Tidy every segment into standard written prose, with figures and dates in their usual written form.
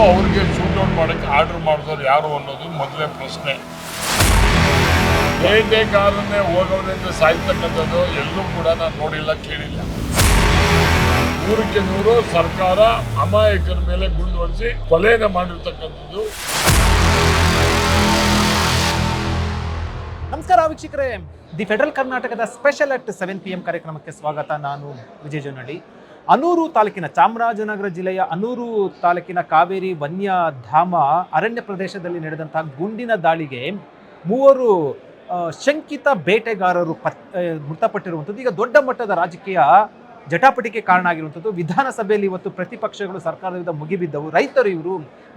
ಅವ್ರಿಗೆ ಶೂಟೌಟ್ ಮಾಡೋಕ್ಕೆ ಆರ್ಡರ್ ಮಾಡಿದವ್ರು ಯಾರು ಅನ್ನೋದು ಮೊದಲೇ ಪ್ರಶ್ನೆ. ಬೇಟೆಗಾರನ್ನೇ ಹೋಗೋದ್ರಿಂದ ಸಾಯ್ತಕ್ಕಂಥದ್ದು ಎಲ್ಲೂ ಕೂಡ ನಾನು ನೋಡಿಲ್ಲ, ಕೇಳಿಲ್ಲ. 100% ಸರ್ಕಾರ ಅಮಾಯಕರ ಮೇಲೆ ಗುಂಡು ಹೊಡೆಸಿ ಕೊಲೆನ ಮಾಡಿರ್ತಕ್ಕಂಥದ್ದು. ನಮಸ್ಕಾರ ವೀಕ್ಷಕರೇ, ದಿ ಫೆಡರಲ್ ಕರ್ನಾಟಕದ ಸ್ಪೆಷಲ್ ಅಟ್ 7 PM ಕಾರ್ಯಕ್ರಮಕ್ಕೆ ಸ್ವಾಗತ. ನಾನು ವಿಜಯ್ ಜೊನ್ನಡಿ. ಅನೂರು ತಾಲೂಕಿನ, ಚಾಮರಾಜನಗರ ಜಿಲ್ಲೆಯ ಅನೂರು ತಾಲೂಕಿನ ಕಾವೇರಿ ವನ್ಯಧಾಮ ಅರಣ್ಯ ಪ್ರದೇಶದಲ್ಲಿ ನಡೆದಂತಹ ಗುಂಡಿನ ದಾಳಿಗೆ 3 ಶಂಕಿತ ಬೇಟೆಗಾರರು ಮೃತಪಟ್ಟಿರುವಂಥದ್ದು ಈಗ ದೊಡ್ಡ ಮಟ್ಟದ ರಾಜಕೀಯ ಜಟಾಪಟಿಗೆ ಕಾರಣ ಆಗಿರುವಂಥದ್ದು. ವಿಧಾನಸಭೆಯಲ್ಲಿ ಇವತ್ತು ಪ್ರತಿಪಕ್ಷಗಳು ಸರ್ಕಾರದ ವಿರುದ್ಧ ಮುಗಿಬಿದ್ದವು. ರೈತರು ಇವರು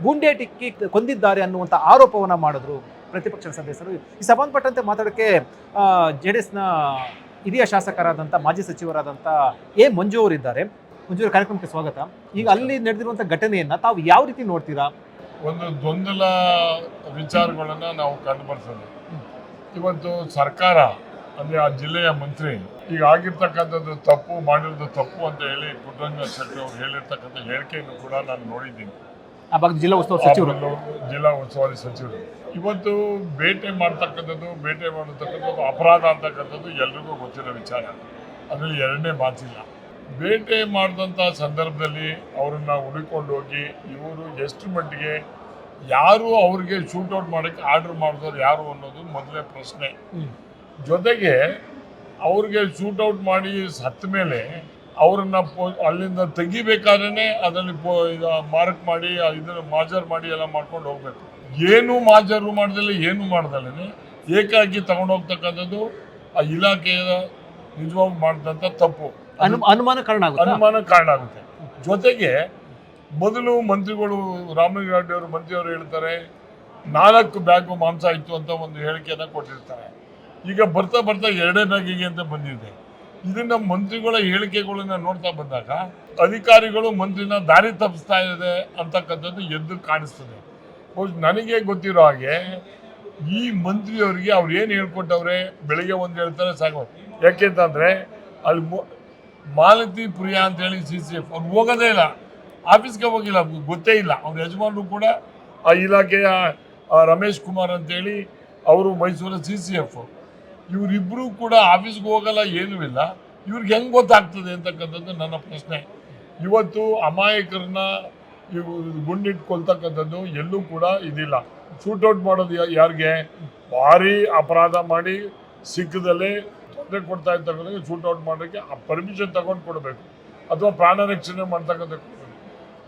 ಗುಂಡೇಟಿಕ್ಕಿ ಕೊಂದಿದ್ದಾರೆ ಅನ್ನುವಂಥ ಆರೋಪವನ್ನು ಮಾಡಿದ್ರು ಪ್ರತಿಪಕ್ಷ ಸದಸ್ಯರು. ಈ ಸಂಬಂಧಪಟ್ಟಂತೆ ಮಾತಾಡೋಕ್ಕೆ JDSನ ಹಿರಿಯ ಶಾಸಕರಾದಂಥ ಮಾಜಿ ಸಚಿವರಾದಂಥ ಮಂಜು ಅವರಿದ್ದಾರೆ. ಮಂಜು ಅವರ ಕಾರ್ಯಕ್ರಮಕ್ಕೆ ಸ್ವಾಗತ. ಈಗ ಅಲ್ಲಿ ನಡೆದಿರುವಂಥ ಘಟನೆಯನ್ನು ತಾವು ಯಾವ ರೀತಿ ನೋಡ್ತೀರಾ? ಒಂದು ಗೊಂದಲ ವಿಚಾರಗಳನ್ನು ನಾವು ಕಂಡುಬರ್ತದೆ. ಇವತ್ತು ಸರ್ಕಾರ ಅಂದರೆ ಆ ಜಿಲ್ಲೆಯ ಮಂತ್ರಿ ಈಗ ಆಗಿರ್ತಕ್ಕಂಥದ್ದು ತಪ್ಪು, ಮಾಡಿರೋದು ತಪ್ಪು ಅಂತ ಹೇಳಿ ಪುಟ್ಟರಂಗ ಶೆಟ್ಟಿ ಅವರು ಹೇಳಿರ್ತಕ್ಕಂಥ ಹೇಳಿಕೆಯನ್ನು ಕೂಡ ನಾನು ನೋಡಿದ್ದೀನಿ. ಆ ಬಗ್ಗೆ ಜಿಲ್ಲಾ ಉಸ್ತುವಾರಿ ಸಚಿವರು, ಜಿಲ್ಲಾ ಉಸ್ತುವಾರಿ ಸಚಿವರು ಇವತ್ತು ಬೇಟೆ ಮಾಡತಕ್ಕಂಥದ್ದು ಅಪರಾಧ ಅಂತಕ್ಕಂಥದ್ದು ಎಲ್ರಿಗೂ ಗೊತ್ತಿರೋ ವಿಚಾರ. ಅದರಲ್ಲಿ ಎರಡನೇ ಮಾತಿಲ್ಲ. ಬೇಟೆ ಮಾಡಿದಂಥ ಸಂದರ್ಭದಲ್ಲಿ ಅವರನ್ನ ಹುಡುಕೊಂಡು ಹೋಗಿ ಇವರು ಎಷ್ಟು ಮಟ್ಟಿಗೆ ಯಾರು ಅವ್ರಿಗೆ ಶೂಟೌಟ್ ಮಾಡೋಕ್ಕೆ ಆರ್ಡರ್ ಮಾಡಿದವ್ರು ಯಾರು ಅನ್ನೋದು ಮೊದಲೇ ಪ್ರಶ್ನೆ. ಜೊತೆಗೆ ಅವ್ರಿಗೆ ಶೂಟೌಟ್ ಮಾಡಿ ಸತ್ತ ಮೇಲೆ ಅವರನ್ನ ಅಲ್ಲಿಂದ ತೆಗಿಬೇಕಾದ್ರೆ ಅದರಲ್ಲಿ ಮಾರ್ಕ್ ಮಾಡಿ ಇದನ್ನು ಮಾಜರ್ ಮಾಡಿ ಎಲ್ಲ ಮಾಡ್ಕೊಂಡು ಹೋಗ್ಬೇಕು. ಏನು ಮಾಜರು ಮಾಡ್ದಲ್ಲ, ಏನು ಮಾಡ್ದಲ್ಲೇ ಏಕಾಗಿ ತಗೊಂಡೋಗ್ತಕ್ಕಂಥದ್ದು ಆ ಇಲಾಖೆಯ ನಿಜವಾಗಿ ಮಾಡಿದಂಥ ತಪ್ಪು, ಅನುಮಾನ ಕಾರಣ ಆಗುತ್ತೆ. ಜೊತೆಗೆ ಮೊದಲು ಮಂತ್ರಿಗಳು ರಾಮಲಿಂಗಾರೆಡ್ಡಿ ಅವರು ಮಂತ್ರಿಯವರು ಹೇಳ್ತಾರೆ 4 ಬ್ಯಾಗು ಮಾಂಸ ಇತ್ತು ಅಂತ ಒಂದು ಹೇಳಿಕೆಯನ್ನು ಕೊಟ್ಟಿರ್ತಾರೆ. ಈಗ ಬರ್ತಾ 2 ಬ್ಯಾಗಿಗೆ ಅಂತ ಬಂದಿದೆ. ಇದನ್ನ ಮಂತ್ರಿಗಳ ಹೇಳಿಕೆಗಳನ್ನ ನೋಡ್ತಾ ಬಂದಾಗ ಅಧಿಕಾರಿಗಳು ಮಂತ್ರಿನ ದಾರಿ ತಪ್ಪಿಸ್ತಾ ಇದೆ ಅಂತಕ್ಕಂಥದ್ದು ಎದ್ದು ಕಾಣಿಸ್ತದೆ. ನನಗೆ ಗೊತ್ತಿರೋ ಹಾಗೆ ಈ ಮಂತ್ರಿಯವರಿಗೆ ಅವ್ರು ಏನು ಹೇಳ್ಕೊಟ್ಟವ್ರೆ, ಬೆಳಿಗ್ಗೆ ಒಂದು ಹೇಳ್ತಾರೆ ಸಾಕು. ಯಾಕೆಂತಂದರೆ ಅಲ್ಲಿ ಮಾಲತಿ ಪ್ರಿಯಾ ಅಂತೇಳಿ CCF ಅವ್ರು ಹೋಗೋದೇ ಇಲ್ಲ, ಆಫೀಸ್ಗೆ ಹೋಗಿಲ್ಲ, ಗೊತ್ತೇ ಇಲ್ಲ. ಅವ್ರ ಯಜಮಾನರು ಕೂಡ ಆ ಇಲಾಖೆಯ ರಮೇಶ್ ಕುಮಾರ್ ಅಂತೇಳಿ ಅವರು ಮೈಸೂರ CCF. ಇವರಿಬ್ಬರು ಕೂಡ ಆಫೀಸ್ಗೆ ಹೋಗಲ್ಲ, ಏನೂ ಇಲ್ಲ. ಇವ್ರಿಗೆ ಹೆಂಗೆ ಗೊತ್ತಾಗ್ತದೆ ಅಂತಕ್ಕಂಥದ್ದು ನನ್ನ ಪ್ರಶ್ನೆ. ಇವತ್ತು ಅಮಾಯಕರನ್ನ ಗುಂಡಿಟ್ಕೊಳ್ತಕ್ಕಂಥದ್ದು ಎಲ್ಲೂ ಕೂಡ ಇದಿಲ್ಲ. ಶೂಟೌಟ್ ಮಾಡೋದು ಯಾರಿಗೆ? ಭಾರಿ ಅಪರಾಧ ಮಾಡಿ ಸಿಕ್ಕದಲ್ಲೇ ತೊಂದರೆ ಕೊಡ್ತಾ ಇರ್ತಕ್ಕಂಥ ಶೂಟೌಟ್ ಮಾಡೋಕ್ಕೆ ಪರ್ಮಿಷನ್ ತಗೊಂಡು ಕೊಡಬೇಕು, ಅಥವಾ ಪ್ರಾಣ ರಕ್ಷಣೆ ಮಾಡ್ತಕ್ಕಂಥ ಕೊಡಬೇಕು.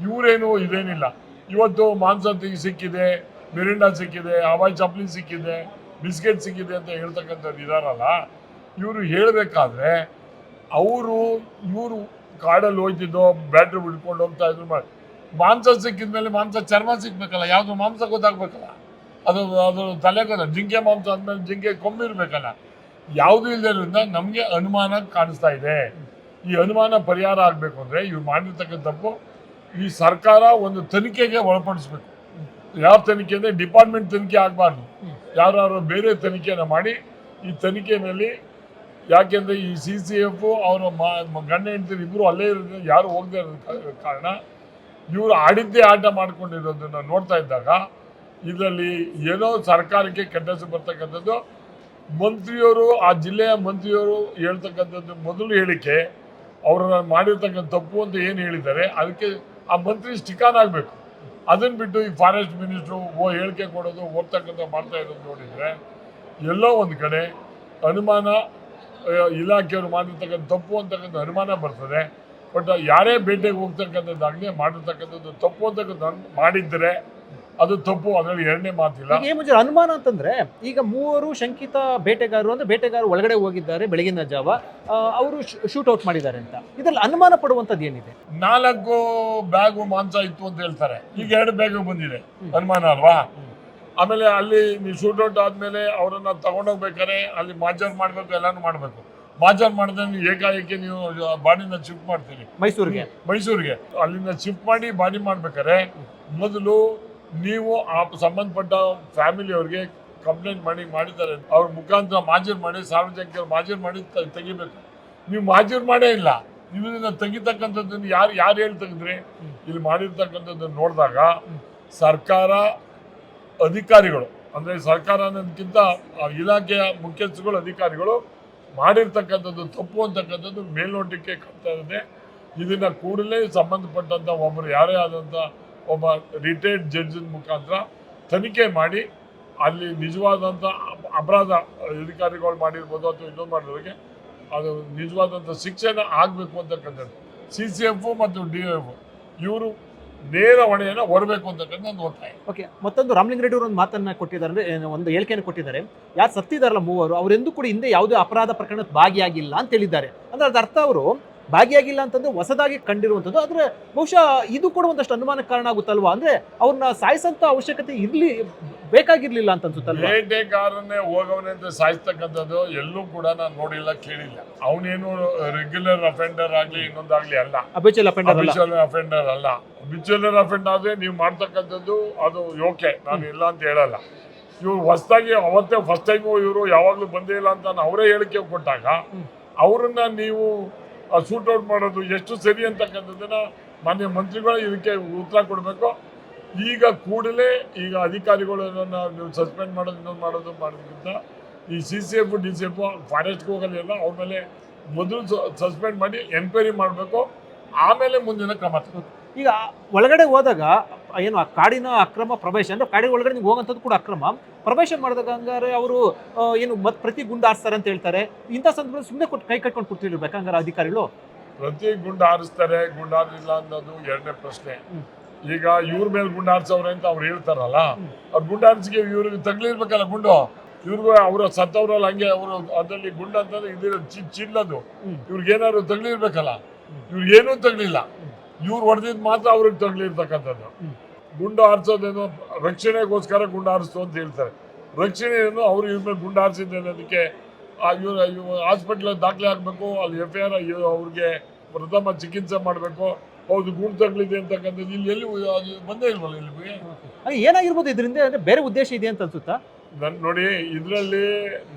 ಇವರೇನು ಇದೇನಿಲ್ಲ. ಇವತ್ತು ಮಾಂಸ ಸಿಕ್ಕಿದೆ, ಮಿರಿಂಡಾ ಸಿಕ್ಕಿದೆ, ಹವಾಯಿ ಚಪ್ಲಿ ಸಿಕ್ಕಿದೆ, ಬಿಸ್ಕೆಟ್ ಸಿಕ್ಕಿದೆ ಅಂತ ಹೇಳ್ತಕ್ಕಂಥದ್ದು ಇದಾರಲ್ಲ, ಇವರು ಹೇಳಬೇಕಾದ್ರೆ ಇವರು ಕಾಡಲ್ಲಿ ಹೋಗ್ತಿದ್ದೋ ಬ್ಯಾಟ್ರಿ ಬಿಡ್ಕೊಂಡು ಹೋಗ್ತಾ ಇದ್ರು. ಮಾಂಸ ಸಿಕ್ಕಿದ ಮೇಲೆ ಮಾಂಸ ಚರ್ಮ ಸಿಗ್ಬೇಕಲ್ಲ, ಯಾವುದು ಮಾಂಸ ಗೊತ್ತಾಗ್ಬೇಕಲ್ಲ, ಅದು ತಲೆ ಜಿಂಕೆ ಮಾಂಸ ಅಂದಮೇಲೆ ಜಿಂಕೆ ಕೊಂಬಿರ್ಬೇಕಲ್ಲ. ಯಾವುದೂ ಇಲ್ಲದ್ರಿಂದ ನಮಗೆ ಅನುಮಾನ ಕಾಣಿಸ್ತಾ ಇದೆ. ಈ ಅನುಮಾನ ಪರಿಹಾರ ಆಗಬೇಕು ಅಂದರೆ ಇವ್ರು ಮಾಡಿರ್ತಕ್ಕಂಥ ತಪ್ಪು ಈ ಸರ್ಕಾರ ಒಂದು ತನಿಖೆಗೆ ಒಳಪಡಿಸ್ಬೇಕು. ಯಾವ ತನಿಖೆ ಅಂದರೆ ಡಿಪಾರ್ಟ್ಮೆಂಟ್ ತನಿಖೆ ಆಗಬಾರ್ದು, ಯಾರು ಬೇರೆ ತನಿಖೆಯನ್ನು ಮಾಡಿ ಈ ತನಿಖೆಯಲ್ಲಿ. ಯಾಕೆಂದರೆ ಈ CCF ಅವರ ಗಂಡ ಹೆಂಡತಿರು ಇಬ್ಬರು ಅಲ್ಲೇ ಇರೋದು, ಯಾರು ಹೋಗದೆ ಇರೋದ ಕಾರಣ ಇವರು ಆಡಿದ್ದೇ ಆಟ ಮಾಡ್ಕೊಂಡಿರೋದನ್ನು ನೋಡ್ತಾ ಇದ್ದಾಗ ಇದರಲ್ಲಿ ಏನೋ ಸರ್ಕಾರಕ್ಕೆ ಕೆಟ್ಟ ಹೆಸರು ಬರ್ತಕ್ಕಂಥದ್ದು. ಮಂತ್ರಿಯವರು, ಆ ಜಿಲ್ಲೆಯ ಮಂತ್ರಿಯವರು ಹೇಳ್ತಕ್ಕಂಥದ್ದು ಮೊದಲು ಹೇಳಿಕೆ, ಅವರನ್ನ ಮಾಡಿರ್ತಕ್ಕಂಥ ತಪ್ಪು ಅಂತ ಏನು ಹೇಳಿದ್ದಾರೆ ಅದಕ್ಕೆ ಆ ಮಂತ್ರಿ ಸ್ಟಿಕಾನ್ ಆಗಬೇಕು. ಅದನ್ನು ಬಿಟ್ಟು ಈ ಫಾರೆಸ್ಟ್ ಮಿನಿಸ್ಟ್ರು ಹೇಳಿಕೆ ಕೊಡೋದು, ಹೋಗ್ತಕ್ಕಂಥ ಮಾಡ್ತಾ ಇರೋದು ನೋಡಿದರೆ ಎಲ್ಲೋ ಒಂದು ಕಡೆ ಅನುಮಾನ, ಇಲಾಖೆಯವರು ಮಾಡಿರ್ತಕ್ಕಂಥ ತಪ್ಪು ಅಂತಕ್ಕಂಥ ಅನುಮಾನ ಬರ್ತದೆ. ಬಟ್ ಯಾರೇ ಬೇಟೆಗೆ ಹೋಗ್ತಕ್ಕಂಥದ್ದಾಗಲಿ ಮಾಡಿರ್ತಕ್ಕಂಥದ್ದು ತಪ್ಪು ಅಂತಕ್ಕಂಥ ಮಾಡಿದ್ದರೆ ಅದು ತಪ್ಪು, ಅದರಲ್ಲಿ ಎರಡನೇ ಮಾತಿಲ್ಲ. ಅನುಮಾನ ಅಂತಂದ್ರೆ ಈಗ 3 ಶಂಕಿತ ಬೇಟೆಗಾರರು ಅಂದ್ರೆ ಬೇಟೆಗಾರರು ಒಳಗಡೆ ಹೋಗಿದ್ದಾರೆ ಬೆಳಗಿನ ಜಾವ, ಅವರು ಶೂಟೌಟ್ ಮಾಡಿದ್ದಾರೆ ಅಂತ. ಇದರಲ್ಲಿ ಅನುಮಾನ ಪಡುವಂಥದ್ದು ಏನಿದೆ? 4 ಬ್ಯಾಗು ಮಾಂಸ ಇತ್ತು ಅಂತ ಹೇಳ್ತಾರೆ, ಈಗ 2 ಬ್ಯಾಗು ಬಂದಿದೆ, ಅನುಮಾನ ಅಲ್ವಾ? ಆಮೇಲೆ ಅಲ್ಲಿ ನೀವು ಶೂಟೌಟ್ ಆದಮೇಲೆ ಅವರನ್ನು ತಗೊಂಡೋಗ್ಬೇಕಾದ್ರೆ ಅಲ್ಲಿ ಮಾಜರ್ ಮಾಡಬೇಕು, ಎಲ್ಲಾನು ಮಾಡಬೇಕು. ಮಾಜರ್ ಮಾಡಿದ್ರೆ ನೀವು ಏಕಾಏಕಿ ನೀವು ಬಾಡಿನ ಶಿಫ್ಟ್ ಮಾಡ್ತೀರಿ ಮೈಸೂರಿಗೆ. ಅಲ್ಲಿಂದ ಶಿಫ್ಟ್ ಮಾಡಿ ಬಾಡಿ ಮಾಡ್ಬೇಕಾದ್ರೆ ಮೊದಲು ನೀವು ಆ ಸಂಬಂಧಪಟ್ಟ ಫ್ಯಾಮಿಲಿಯವ್ರಿಗೆ ಕಂಪ್ಲೇಂಟ್ ಮಾಡಿದ್ದಾರೆ, ಅವ್ರ ಮುಖಾಂತರ ಮಾಜರ್ ಮಾಡಿ, ಸಾರ್ವಜನಿಕರು ಮಾಜರ್ ಮಾಡಿ ತೆಗಿಬೇಕು. ನೀವು ಮಾಜರ್ ಮಾಡೇ ಇಲ್ಲ, ಇದನ್ನ ತೆಗಿತಕ್ಕಂಥದ್ದನ್ನು ಯಾರು ಹೇಳಿ ತೆಗೆದ್ರಿ? ಇಲ್ಲಿ ಮಾಡಿರ್ತಕ್ಕಂಥದ್ದನ್ನು ನೋಡಿದಾಗ ಸರ್ಕಾರ ಅಧಿಕಾರಿಗಳು ಅಂದರೆ ಸರ್ಕಾರ ಅನ್ನೋದಕ್ಕಿಂತ ಇಲಾಖೆಯ ಮುಖ್ಯಸ್ಥರುಗಳು ಅಧಿಕಾರಿಗಳು ಮಾಡಿರ್ತಕ್ಕಂಥದ್ದು ತಪ್ಪು ಅಂತಕ್ಕಂಥದ್ದು ಮೇಲ್ನೋಟಕ್ಕೆ ಕಾಣ್ತಾ ಇದೆ. ಇದನ್ನ ಕೂಡಲೇ ಸಂಬಂಧಪಟ್ಟಂಥ ಒಬ್ಬರು ಯಾರೇ ಆದಂಥ ಒಬ್ಬ ರಿಟೈರ್ಡ್ ಜಡ್ಜ್ ಮುಖಾಂತರ ತನಿಖೆ ಮಾಡಿ ಅಲ್ಲಿ ನಿಜವಾದಂಥ ಅಪರಾಧ ಅಧಿಕಾರಿಗಳು ಮಾಡಿರ್ಬೋದು ಅಥವಾ ಇನ್ನೊಂದು ಮಾಡಿದವರಿಗೆ ಅದು ನಿಜವಾದಂಥ ಶಿಕ್ಷೆನ ಆಗಬೇಕು ಅಂತಕ್ಕಂಥದ್ದು CCF ಮತ್ತು DF ಇವರು ನೇರ ಹೊಣೆಯನ್ನು ಹೊರಬೇಕು ಅಂತಕ್ಕಂಥ ಒಂದು ಒತ್ತಾಯ. ಓಕೆ, ಮತ್ತೊಂದು ರಾಮಲಿಂಗ ರೆಡ್ಡಿ ಅವರು ಒಂದು ಮಾತನ್ನ ಕೊಟ್ಟಿದ್ದಾರೆ, ಅಂದ್ರೆ ಒಂದು ಹೇಳಿಕೆಯನ್ನು ಕೊಟ್ಟಿದ್ದಾರೆ. ಯಾರು ಸತ್ತಿದಾರಲ್ಲ ಮೂವರು, ಅವರೆಂದೂ ಕೂಡ ಹಿಂದೆ ಯಾವುದೇ ಅಪರಾಧ ಪ್ರಕರಣಕ್ಕೆ ಭಾಗಿಯಾಗಿಲ್ಲ ಅಂತ ಹೇಳಿದ್ದಾರೆ. ಅಂದ್ರೆ ಅದ್ರ ಅರ್ಥ ಅವರು ಭಾಗಿಯಾಗಿಲ್ಲ ಅಂತಂದ್ರೆ ಹೊಸದಾಗಿ ಕಂಡಿರುವಂಥದ್ದು. ಆದ್ರೆ ಬಹುಶಃ ಇದು ಕೂಡ ಒಂದಷ್ಟು ಅನುಮಾನಕ್ಕೆ ಕಾರಣ ಆಗುತ್ತಲ್ವಾ? ಅಂದ್ರೆ ಅವ್ರನ್ನ ಸಾಯಿಸಂತ ಅವಶ್ಯಕತೆ ಬೇಕಾಗಿರ್ಲಿಲ್ಲ ಅಂತ ಅನ್ಸುತ್ತಲ್ವಾ? ಬೇಟೆಗಾರನ್ನೇ ಹೋಗವನೇ ಅಂತ ಸಾಯಿಸ್ತಕ್ಕಂಥದ್ದು ಎಲ್ಲೂ ಕೂಡ ನಾನು ನೋಡಿಲ್ಲ, ಕೇಳಿಲ್ಲ. ಅವನೇನು ರೆಗ್ಯುಲರ್ ಅಫೆಂಡರ್ ಆಗ್ಲಿ ಇನ್ನೊಂದಾಗ್ಲಿ ಅಲ್ಲ, ಅಬಿಚುವಲ್ ಅಫೆಂಡರ್ ಅಲ್ಲ. ಅಬಿಚುವಲ್ ಅಫೆಂಡರ್ ಆದ್ರೆ ನೀವು ಮಾಡ್ತಕ್ಕಂಥದ್ದು ಅದು ಓಕೆ, ನಾನು ಇಲ್ಲ ಅಂತ ಹೇಳಲ್ಲ. ಇವ್ರು ಹೊಸದಾಗಿ ಅವತ್ತೇ ಫಸ್ಟ್ ಟೈಮು ಇವರು ಯಾವಾಗ್ಲೂ ಬಂದೇ ಇಲ್ಲ ಅಂತ ಅವರೇ ಹೇಳಿಕೆ ಕೊಟ್ಟಾಗ ಅವ್ರನ್ನ ನೀವು ಶೂಟ್ ಔಟ್ ಮಾಡೋದು ಎಷ್ಟು ಸರಿ ಅಂತಕ್ಕಂಥದ್ದನ್ನ ಮಾನ್ಯ ಮಂತ್ರಿಗಳು ಇದಕ್ಕೆ ಉತ್ತರ ಕೊಡಬೇಕು. ಈಗ ಕೂಡಲೇ ಈಗ ಅಧಿಕಾರಿಗಳು ನೀವು ಸಸ್ಪೆಂಡ್ ಮಾಡೋದು ಇನ್ನೊಂದು ಮಾಡೋದಕ್ಕಿಂತ ಈ CCF DCF ಫಾರೆಸ್ಟ್ಗೆ ಹೋಗಲಿಲ್ಲ, ಅವ್ರ ಮೇಲೆ ಮೊದಲು ಸಸ್ಪೆಂಡ್ ಮಾಡಿ ಎನ್ಕ್ವೈರಿ ಮಾಡಬೇಕು, ಆಮೇಲೆ ಮುಂದಿನ ಕ್ರಮ. ಈಗ ಒಳಗಡೆ ಹೋದಾಗ ಏನು ಕಾಡಿನ ಅಕ್ರಮ ಪ್ರವೇಶ ಅಂದ್ರೆ ಕಾಡಿನ ಒಳಗಡೆ ನೀವು ಹೋಗಂಥದ್ದು ಕೂಡ ಅಕ್ರಮ ಪ್ರವೇಶ ಮಾಡಿದಾಗ ಹಂಗಾರೆ ಅವರು ಏನು ಪ್ರತಿ ಗುಂಡು ಹಾರಿಸ್ತಾರೆ ಅಂತ ಹೇಳ್ತಾರೆ. ಇಂಥ ಸಂದರ್ಭದಲ್ಲಿ ಸುಮ್ಮನೆ ಕೈ ಕಟ್ಕೊಂಡು ಕೂತಿರ್ಬೇಕು ಹಂಗಾರೆ ಅಧಿಕಾರಿಗಳು? ಪ್ರತಿ ಗುಂಡು ಹಾರಿಸ್ತಾರೆ, ಗುಂಡು ಹಾರಿಲ್ಲ ಅನ್ನೋದು ಎರಡನೇ ಪ್ರಶ್ನೆ. ಈಗ ಇವ್ರ ಮೇಲೆ ಗುಂಡು ಹಾರಿಸವ್ರೆ ಅಂತ ಅವ್ರು ಹೇಳ್ತಾರಲ್ಲ, ಅವ್ರ ಗುಂಡು ಹಾರಿಸಿಗೆ ಇವ್ರಿಗೆ ತಗ್ಲಿರ್ಬೇಕಲ್ಲ ಗುಂಡು. ಇವ್ರಿಗೂ ಅವರ ಸತ್ತವ್ರಲ್ಲ ಹಂಗೆ ಅವರು ಅದರಲ್ಲಿ ಗುಂಡು ಅಂತಂದ್ರೆ ಇದಿರೋ ಚಿಲ್ಲದು ಇವ್ರಿಗೆ ಏನಾದ್ರು ತಗ್ಲಿರ್ಬೇಕಲ್ಲ, ಇವ್ರಿಗೇನೂ ತಗ್ಲಿಲ್ಲ. ಇವ್ರು ಹೊಡೆದಿದ್ದು ಮಾತ್ರ ಅವ್ರಿಗೆ ತಗ್ಲಿರ್ತಕ್ಕಂಥದ್ದು. ಗುಂಡು ಹಾರಿಸೋದೇನು ರಕ್ಷಣೆಗೋಸ್ಕರ ಗುಂಡು ಹಾರಿಸ್ತು ಅಂತ ಹೇಳ್ತಾರೆ. ರಕ್ಷಣೆ ಏನು ಅವ್ರು ಇವ್ರ ಮೇಲೆ ಗುಂಡು ಹಾರಿಸಿದ್ದೆ ಅನ್ನೋದಕ್ಕೆ ಇವ್ರು ಹಾಸ್ಪಿಟ್ಲಲ್ಲಿ ದಾಖಲೆ ಹಾಕಬೇಕು, ಅಲ್ಲಿ FIR ಅವ್ರಿಗೆ ಪ್ರಥಮ ಚಿಕಿತ್ಸೆ ಮಾಡಬೇಕು. ಹೌದು ಗುಂಡು ತಗಲಿದೆ ಅಂತಕ್ಕಂಥದ್ದು ಇಲ್ಲಿ ಎಲ್ಲಿ ಬಂದೇ ಇಲ್ವಲ್ಲ ಇಲ್ಲಿ. ಏನಾಗಿರ್ಬೋದು ಇದರಿಂದ? ಅಂದ್ರೆ ಬೇರೆ ಉದ್ದೇಶ ಇದೆ ಅಂತ ಅನ್ಸುತ್ತಾ? ನೋಡಿ, ಇದರಲ್ಲಿ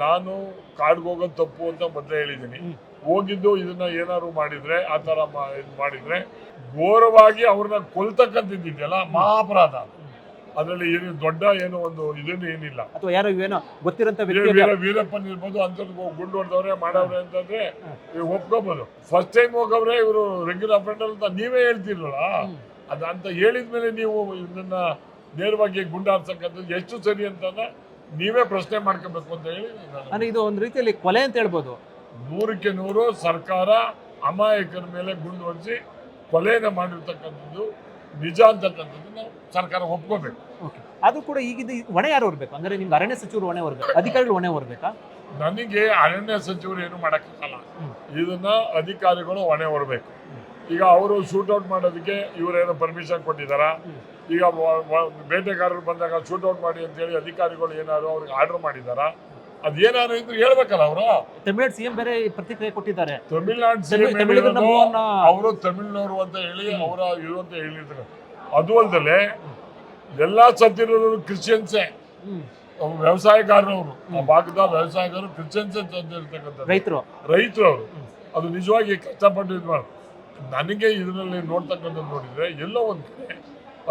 ನಾನು ಕಾಡ್ಗೆ ಹೋಗೋದು ತಪ್ಪು ಅಂತ ಮೊದಲೇ ಹೇಳಿದ್ದೀನಿ. ಹೋಗಿದ್ದು ಇದನ್ನ ಏನಾದ್ರು ಮಾಡಿದ್ರೆ ಆ ಥರ ಮಾಡಿದ್ರೆ ಘೋರವಾಗಿ ಅವ್ರನ್ನ ಕೊಲ್ತಕ್ಕಂಥದ್ದಿದೆಯಲ್ಲ ಮಹಾಪರಾಧ. ಅದರಲ್ಲಿ ಏನು ದೊಡ್ಡ ಏನೋ ಒಂದು ಇದನ್ನು ಏನಿಲ್ಲ. ಅಥವಾ ಯಾರೋ ಏನೋ ಗೊತ್ತಿರಂತ ವೀರಪ್ಪನ್ ಇರ್ಬೋದು ಅಂತವ್ರಿಗೆ ಗುಂಡು ಹೊಡೆದವ್ರೆ ಮಾಡವ್ರೆ ಅಂತಂದ್ರೆ ಒಪ್ಕೋಬಹುದು. ಫಸ್ಟ್ ಟೈಮ್ ಹೋಗವ್ರೆ ಇವರು ರೆಗ್ಯುಲರ್ ಅಫೆಂಡರ್ ಅಂತ ನೀವೇ ಹೇಳ್ತಿರಲ್ಲ, ಅದ ಅಂತ ಹೇಳಿದ್ಮೇಲೆ ನೀವು ಇದನ್ನ ನೇರವಾಗಿ ಗುಂಡು ಹಾರಿಸಕ್ಕಂಥದ್ದು ಎಷ್ಟು ಸರಿ ಅಂತ ನೀವೇ ಪ್ರಶ್ನೆ ಮಾಡ್ಕೋಬೇಕು ಅಂತ ಹೇಳಿ. ಅಂದ್ರೆ ಇದು ಒಂದು ರೀತಿಯಲ್ಲಿ ಕೊಲೆ ಅಂತ ಹೇಳ್ಬೋದು. 100ಕ್ಕೆ 100 ಸರ್ಕಾರ ಅಮಾಯಕರ ಮೇಲೆ ಗುಂಡು ಹೊಡೆಸಿ ಕೊಲೆನ ಮಾಡಿರ್ತಕ್ಕಂಥದ್ದು ನಿಜ ಅಂತಕ್ಕಂಥದ್ದು ನಾವು ಸರ್ಕಾರ ಒಪ್ಕೋಬೇಕು. ಅದು ಕೂಡ ಈಗಿದ್ದು ಹೊಣೆ ಯಾರು ಹೊರಬೇಕು? ಅಂದ್ರೆ ನಿಮ್ಗೆ ಅರಣ್ಯ ಸಚಿವರು ಹೊಣೆ ಹೊರಬೇಕು, ಅಧಿಕಾರಿಗಳು ಹೊಣೆ ಹೊರಬೇಕಾ? ನನಗೆ ಅರಣ್ಯ ಸಚಿವರು ಏನು ಮಾಡೋಕ್ಕಾಗಲ್ಲ, ಇದನ್ನ ಅಧಿಕಾರಿಗಳು ಹೊಣೆ ಹೊರಬೇಕು. ಈಗ ಅವರು ಶೂಟೌಟ್ ಮಾಡೋದಕ್ಕೆ ಇವರೇನೋ ಪರ್ಮಿಷನ್ ಕೊಟ್ಟಿದ್ದಾರ. ಈಗ ಬೇಟೆಗಾರರು ಬಂದಾಗ ಶೂಟೌಟ್ ಮಾಡಿ ಅಂತ ಹೇಳಿ ಅಧಿಕಾರಿಗಳು ಏನಾದ್ರು ಅವ್ರಿಗೆ ಆರ್ಡರ್ ಮಾಡಿದಾರ? ಅದೇನಾದ್ರು ಇದ್ರು ಹೇಳ್ಬೇಕಲ್ಲ ಅವರು. ತಮಿಳ್ನಾಡು CM ಬೇರೆ ಪ್ರತಿಕ್ರಿಯೆ ಕೊಟ್ಟಿದ್ದಾರೆ. ತಮಿಳ್ನಾಡು CM ಅವರು ತಮಿಳ್ನವರು ಅಂತ ಹೇಳಿ ಅವರ ಇದು ಅಂತ ಹೇಳಿದ್ರು. ಅದು ಅಲ್ಲದೆ ಎಲ್ಲಾ ಸತ್ತಿರೋರು ಕ್ರಿಶ್ಚಿಯನ್ಸೇ, ವ್ಯವಸಾಯಗಾರರವರು, ಆ ಭಾಗದ ವ್ಯವಸಾಯಗಾರರು ಕ್ರಿಶ್ಚಿಯನ್ಸೇ ತಂದಿರ್ತಕ್ಕಂಥ ರೈತರು ಅವರು. ಅದು ನಿಜವಾಗಿ ಕಷ್ಟಪಟ್ಟು ಇದು ಮಾಡಿ. ನನಗೆ ಇದರಲ್ಲಿ ನೋಡ್ತಕ್ಕಂಥದ್ದು ನೋಡಿದ್ರೆ ಎಲ್ಲೋ ಒಂದು ಕಡೆ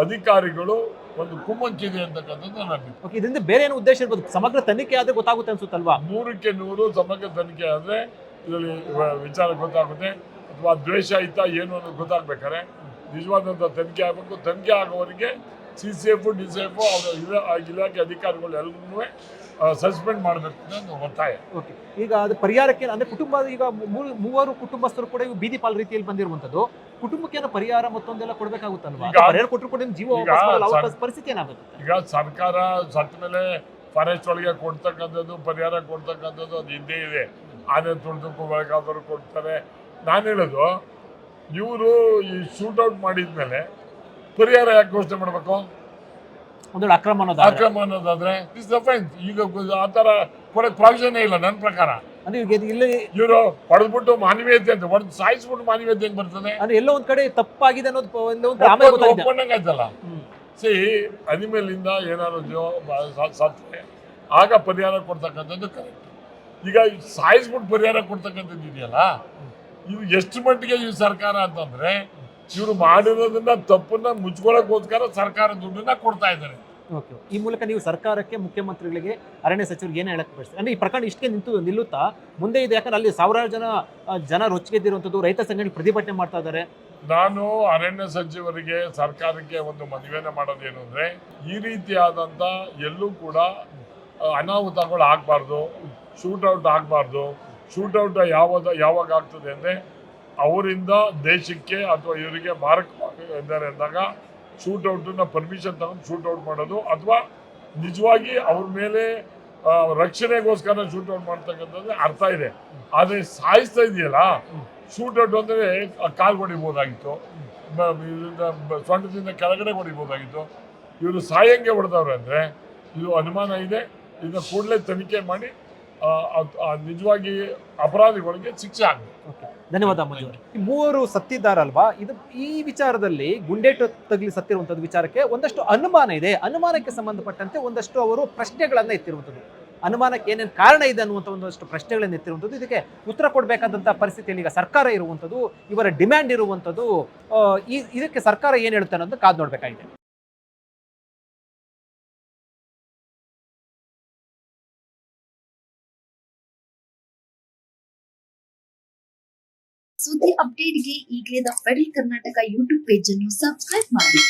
ಅಧಿಕಾರಿಗಳು ಒಂದು ಕುಮ್ಮಕ್ಕಿದೆ ಅಂತಕ್ಕಂಥದ್ದು ನನಗೆ. ಇದರಿಂದ ಬೇರೆ ಏನು ಉದ್ದೇಶ ಇರ್ಬೋದು? ಸಮಗ್ರ ತನಿಖೆ ಆದ್ರೆ ಗೊತ್ತಾಗುತ್ತೆ ಅನ್ಸುತ್ತಲ್ವಾ? 100ಕ್ಕೆ 100 ಸಮಗ್ರ ತನಿಖೆ ಆದ್ರೆ ಇದರಲ್ಲಿ ವಿಚಾರ ಗೊತ್ತಾಗುತ್ತೆ. ಅಥವಾ ದ್ವೇಷ ಇತ್ತ ಏನು ಅನ್ನೋದು ಗೊತ್ತಾಗ್ಬೇಕಾದ್ರೆ ನಿಜವಾದಂಥ ತನಿಖೆ ಆಗಬೇಕು. ತನಿಖೆ ಆಗೋವರೆಗೆ CCF DCF ಅವರ ಇಲಾಖೆ ಅಧಿಕಾರಿಗಳು ಎಲ್ಲರೂ ಸಸ್ಪೆಂಡ್ ಮಾಡಬೇಕು ಅನ್ನೋ ಒತ್ತಾಯ. ಈಗ ಅದು ಪರಿಹಾರಕ್ಕೆ ಅಂದ್ರೆ ಕುಟುಂಬ ಈಗ 3 ಕುಟುಂಬಸ್ಥರು ಕೂಡ ಬೀದಿ ಪಾಲ್ ರೀತಿಯಲ್ಲಿ ಬಂದಿರುವಂತದ್ದು, ಕುಟುಂಬಕ್ಕೆ ಪರಿಹಾರ ಮತ್ತೊಂದೆಲ್ಲ ಕೊಡಬೇಕಾಗುತ್ತಲ್ವಾ? ಕೊಟ್ಟರು ಕೂಡ ಜೀವ ಪರಿಸ್ಥಿತಿ ಏನಾಗುತ್ತೆ? ಈಗ ಸರ್ಕಾರ ಸತ್ತ ಮೇಲೆ ಫಾರೆಸ್ಟ್ ಒಳಗೆ ಕೊಡ್ತಕ್ಕಂಥದ್ದು ಪರಿಹಾರ ಕೊಡ್ತಕ್ಕಂಥದ್ದು ಅದು ಇದ್ದೇ ಇದೆ. ಆನೆ ತುಳಿದಕ್ಕೂ ಬೇಕಾದರೂ ಕೊಡ್ತಾರೆ. ನಾನು ಹೇಳೋದು, ಇವರು ಈ ಶೂಟೌಟ್ ಮಾಡಿದ್ಮೇಲೆ ಪರಿಹಾರ ಯಾಕೆ ಘೋಷಣೆ ಮಾಡಬೇಕು? ಒಂದು ಅಕ್ರಮ ಅನ್ನೋದಾದ್ರೆ ಈಗ ಆ ತರ ಕೊಡಕ್ ಪ್ರಾವಿಷನ್ ಇಲ್ಲ ನನ್ನ ಪ್ರಕಾರ. ಇವರು ಹೊಡೆದ್ಬಿಟ್ಟು ಮಾನವೀಯತೆ ಅಂತ ಹೊಡೆದು ಸಾಯಿಸ್ಬಿಟ್ಟು ಮಾನವೀಯತೆ ಹೆಂಗ್ ಬರ್ತದೆ? ಎಲ್ಲೋ ಒಂದ್ ಕಡೆ ತಪ್ಪಾಗಿದೆ ಒಪ್ಕೊಂಡಂಗಾಯ್ತಲ್ಲ. ಅನಿಮಲ್ ಇಂದ ಏನಾದ್ರು ಸತ್ತರೆ ಆಗ ಪರಿಹಾರ ಕೊಡ್ತಕ್ಕಂಥದ್ದು ಕರೆಕ್ಟ್. ಈಗ ಸಾಯಿಸ್ಬಿಟ್ಟು ಪರಿಹಾರ ಕೊಡ್ತಕ್ಕಂಥದ್ದು ಇದೆಯಲ್ಲ, ಇದು ಎಷ್ಟು ಮಟ್ಟಿಗೆ ಈ ಸರ್ಕಾರ ಅಂತಂದ್ರೆ ಇವರು ಮಾಡಿರೋದನ್ನ ತಪ್ಪನ್ನ ಮುಚ್ಕೊಳ್ಳೋಕೋಸ್ಕರ ಸರ್ಕಾರ ದುಡ್ಡನ್ನ ಕೊಡ್ತಾ ಇದ್ದಾರೆ. ಓಕೆ, ಈ ಮೂಲಕ ನೀವು ಸರ್ಕಾರಕ್ಕೆ, ಮುಖ್ಯಮಂತ್ರಿಗಳಿಗೆ, ಅರಣ್ಯ ಸಚಿವರಿಗೆ ಏನು ಹೇಳಕ್ ಬಯಸ್ತೀರಿ? ಅಂದ್ರೆ ಈ ಪ್ರಕರಣ ಇಷ್ಟಕ್ಕೆ ನಿಲ್ಲುತ್ತಾ ಮುಂದೆ ಇದೆ? ಯಾಕಂದ್ರೆ ಅಲ್ಲಿ ಸಾವಿರಾರು ಜನ ರೊಚ್ಚಿಗೆದ್ದಿರುವಂಥದ್ದು, ರೈತ ಸಂಘಟನೆ ಪ್ರತಿಭಟನೆ ಮಾಡ್ತಾ ಇದ್ದಾರೆ. ನಾನು ಅರಣ್ಯ ಸಚಿವರಿಗೆ, ಸರ್ಕಾರಕ್ಕೆ ಒಂದು ಮನವಿಯನ್ನು ಮಾಡೋದೇನು ಅಂದ್ರೆ, ಈ ರೀತಿಯಾದಂಥ ಎಲ್ಲೂ ಕೂಡ ಅನಾಹುತಗಳು ಆಗಬಾರ್ದು, ಶೂಟೌಟ್ ಆಗಬಾರ್ದು. ಶೂಟೌಟ್ ಯಾವಾಗ ಆಗ್ತದೆ ಅಂದರೆ ಅವರಿಂದ ದೇಶಕ್ಕೆ ಅಥವಾ ಇವರಿಗೆ ಮಾರಕವಾಗಿದ್ದಾರೆ ಅಂದಾಗ ಶೂಟೌಟನ್ನ ಪರ್ಮಿಷನ್ ತಗೊಂಡು ಶೂಟೌಟ್ ಮಾಡೋದು, ಅಥವಾ ನಿಜವಾಗಿ ಅವ್ರ ಮೇಲೆ ರಕ್ಷಣೆಗೋಸ್ಕರ ಶೂಟೌಟ್ ಮಾಡ್ತಕ್ಕಂಥದ್ದು ಅರ್ಥ ಇದೆ. ಆದರೆ ಸಾಯಿಸ್ತಾ ಇದೆಯಲ್ಲ, ಶೂಟೌಟ್ ಅಂದರೆ ಕಾಲು ಹೊಡಿಬೋದಾಗಿತ್ತು, ಸೊಂಟದಿಂದ ಕೆಳಗಡೆ ಹೊಡಿಬೋದಾಗಿತ್ತು. ಇವರು ಸಾಯಂಗೆ ಹೊಡೆದವ್ರೆ ಅಂದರೆ ಇದು ಅನುಮಾನ ಇದೆ. ಇದನ್ನ ಕೂಡಲೇ ತನಿಖೆ ಮಾಡಿ ನಿಜವಾಗಿ ಅಪರಾಧಿಗಳಿಗೆ ಶಿಕ್ಷೆ ಆಗಬೇಕು. ಧನ್ಯವಾದ ಮಂಜು. ಈ ಮೂವರು ಸತ್ತಿದ್ದಾರಲ್ವಾ, ಇದು ಈ ವಿಚಾರದಲ್ಲಿ ಗುಂಡೇಟು ತಗಲಿ ಸತ್ತಿರುವಂಥದ್ದು ವಿಚಾರಕ್ಕೆ ಒಂದಷ್ಟು ಅನುಮಾನ ಇದೆ. ಅನುಮಾನಕ್ಕೆ ಸಂಬಂಧಪಟ್ಟಂತೆ ಒಂದಷ್ಟು ಅವರು ಪ್ರಶ್ನೆಗಳನ್ನ ಎತ್ತಿರುವಂಥದ್ದು, ಅನುಮಾನಕ್ಕೆ ಏನೇನು ಕಾರಣ ಇದೆ ಅನ್ನುವಂಥ ಒಂದಷ್ಟು ಪ್ರಶ್ನೆಗಳನ್ನು ಎತ್ತಿರುವಂಥದ್ದು. ಇದಕ್ಕೆ ಉತ್ತರ ಕೊಡಬೇಕಾದಂಥ ಪರಿಸ್ಥಿತಿಯಲ್ಲಿ ಈಗ ಸರ್ಕಾರ ಇರುವಂಥದ್ದು, ಇವರ ಡಿಮ್ಯಾಂಡ್ ಇರುವಂಥದ್ದು. ಇದಕ್ಕೆ ಸರ್ಕಾರ ಏನು ಹೇಳುತ್ತೆ ಅನ್ನೋದು ಕಾದು ನೋಡಬೇಕಾಗಿದೆ. ಸುದ್ದಿ ಅಪ್ಡೇಟ್ಗೆ ಈಗಲೇ the federal Karnataka YouTube page ಅನ್ನು ಸಬ್ಸ್ಕ್ರೈಬ್ ಮಾಡಿ.